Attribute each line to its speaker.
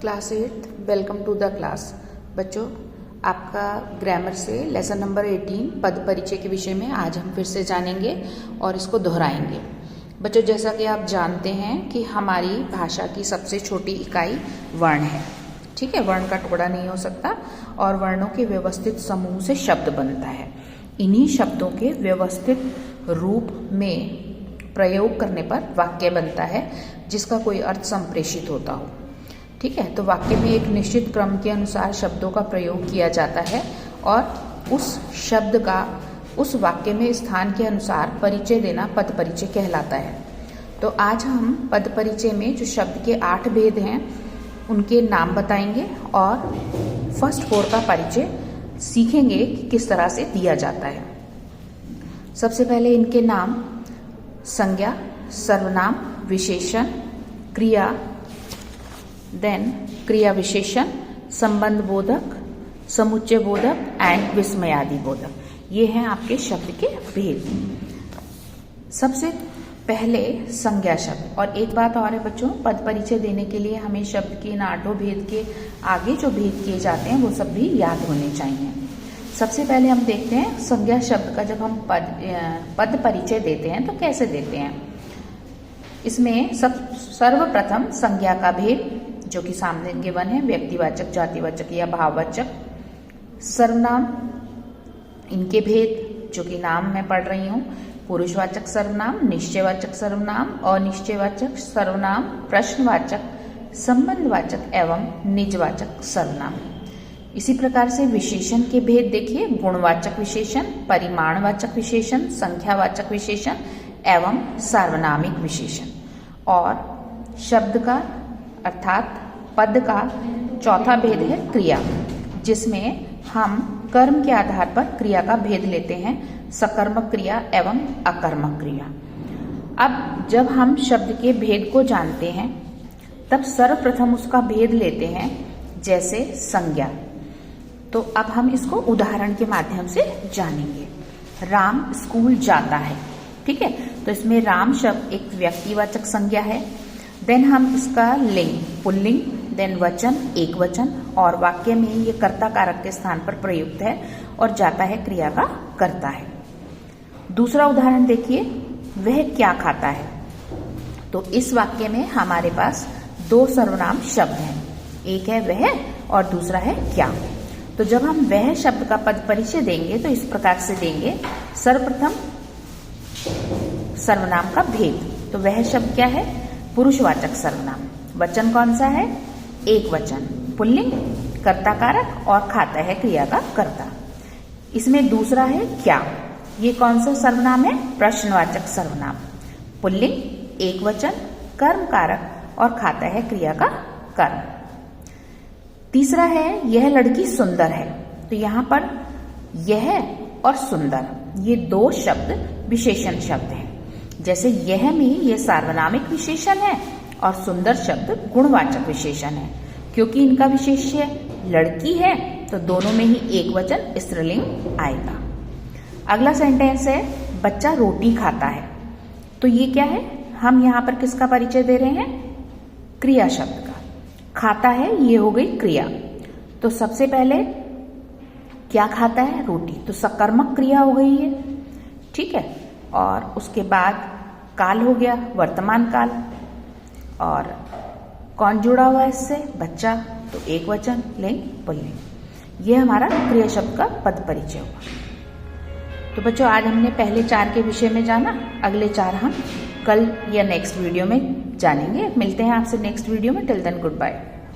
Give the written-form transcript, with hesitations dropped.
Speaker 1: Class 8 welcome to the class. बच्चों, आपका grammar से लेसन नंबर 18 पद परिचय के विषय में आज हम फिर से जानेंगे और इसको दोहराएंगे। बच्चों, जैसा कि आप जानते हैं कि हमारी भाषा की सबसे छोटी इकाई वर्ण है। ठीक है, वर्ण का टुकड़ा नहीं हो सकता और वर्णों के व्यवस्थित समूह से शब्द बनता है। इन्हीं शब्दों के व्यवस्थित रूप में प्रयोग करने पर वाक्य बनता है जिसका कोई अर्थ संप्रेषित होता हो। ठीक है, तो वाक्य में एक निश्चित क्रम के अनुसार शब्दों का प्रयोग किया जाता है और उस शब्द का उस वाक्य में स्थान के अनुसार परिचय देना पद परिचय कहलाता है। तो आज हम पद परिचय में जो शब्द के 8 भेद हैं उनके नाम बताएंगे और फर्स्ट 4 का परिचय सीखेंगे कि किस तरह से दिया जाता है। सबसे पहले इनके नाम संज्ञा, सर्वनाम, विशेषण, क्रिया, देन क्रिया विशेषण, संबंध बोधक, समुच्चय बोधक एंड विस्मयादि बोधक, ये हैं आपके शब्द के भेद। सबसे पहले संज्ञा शब्द। और एक बात और है बच्चों, पद परिचय देने के लिए हमें शब्द के इन 8 भेद के आगे जो भेद किए जाते हैं वो सब भी याद होने चाहिए। सबसे पहले हम देखते हैं संज्ञा शब्द का जब हम पद परिचय देते हैं तो कैसे देते हैं। इसमें सर्वप्रथम संज्ञा का भेद जो कि सामने गिवन है, व्यक्तिवाचक, जातिवाचक या भाववाचक। सर्वनाम, इनके भेद जो कि नाम मैं पढ़ रही हूँ, पुरुषवाचक सर्वनाम, निश्चयवाचक सर्वनाम, अनिश्चयवाचक सर्वनाम, प्रश्नवाचक, संबंधवाचक एवं निजवाचक सर्वनाम। इसी प्रकार से विशेषण के भेद देखिए, गुणवाचक विशेषण, परिमाणवाचक विशेषण, संख्यावाचक विशेषण एवं सार्वनामिक विशेषण। और शब्द का अर्थात पद का चौथा भेद है क्रिया, जिसमें हम कर्म के आधार पर क्रिया का भेद लेते हैं, सकर्मक क्रिया एवं अकर्मक क्रिया। अब जब हम शब्द के भेद को जानते हैं तब सर्वप्रथम उसका भेद लेते हैं, जैसे संज्ञा। तो अब हम इसको उदाहरण के माध्यम से जानेंगे। राम स्कूल जाता है। ठीक है, तो इसमें राम शब्द एक व्यक्तिवाचक संज्ञा है। देन हम इसका लिंग पुल्लिंग, देन वचन एक वचन और वाक्य में ये कर्ता कारक के स्थान पर प्रयुक्त है और जाता है क्रिया का करता है। दूसरा उदाहरण देखिए, वह क्या खाता है। तो इस वाक्य में हमारे पास 2 सर्वनाम शब्द हैं, एक है वह और दूसरा है क्या। तो जब हम वह शब्द का पद परिचय देंगे तो इस प्रकार से देंगे। सर्वप्रथम सर्वनाम का भेद, तो वह शब्द क्या है, पुरुषवाचक सर्वनाम। वचन कौन सा है, एक वचन, पुल्लिंग, कर्ता कारक और खाता है क्रिया का कर्ता। इसमें दूसरा है क्या, ये कौन सा सर्वनाम है, प्रश्नवाचक सर्वनाम, पुल्लिंग, एक वचन, कर्म कारक और खाता है क्रिया का कर्म। तीसरा है यह लड़की सुंदर है। तो यहां पर यह और सुंदर ये 2 शब्द विशेषण शब्द हैं। जैसे यह में ये सार्वनामिक विशेषण है और सुंदर शब्द गुणवाचक विशेषण है। क्योंकि इनका विशेष्य लड़की है तो दोनों में ही एक वचन स्त्रीलिंग आएगा। अगला सेंटेंस है बच्चा रोटी खाता है। तो ये क्या है, हम यहाँ पर किसका परिचय दे रहे हैं, क्रिया शब्द का। खाता है ये हो गई क्रिया। तो सबसे पहले क्या खाता है, रोटी, तो सकर्मक क्रिया हो गई है। ठीक है, और उसके बाद काल हो गया, वर्तमान काल, और कौन जुड़ा हुआ है इससे, बच्चा, तो एक वचन, लिंग पुल्लिंग। ये हमारा क्रिया शब्द का पद परिचय हुआ। तो बच्चों, आज हमने पहले 4 के विषय में जाना, अगले 4 हम कल या नेक्स्ट वीडियो में जानेंगे। मिलते हैं आपसे नेक्स्ट वीडियो में। Till then good bye.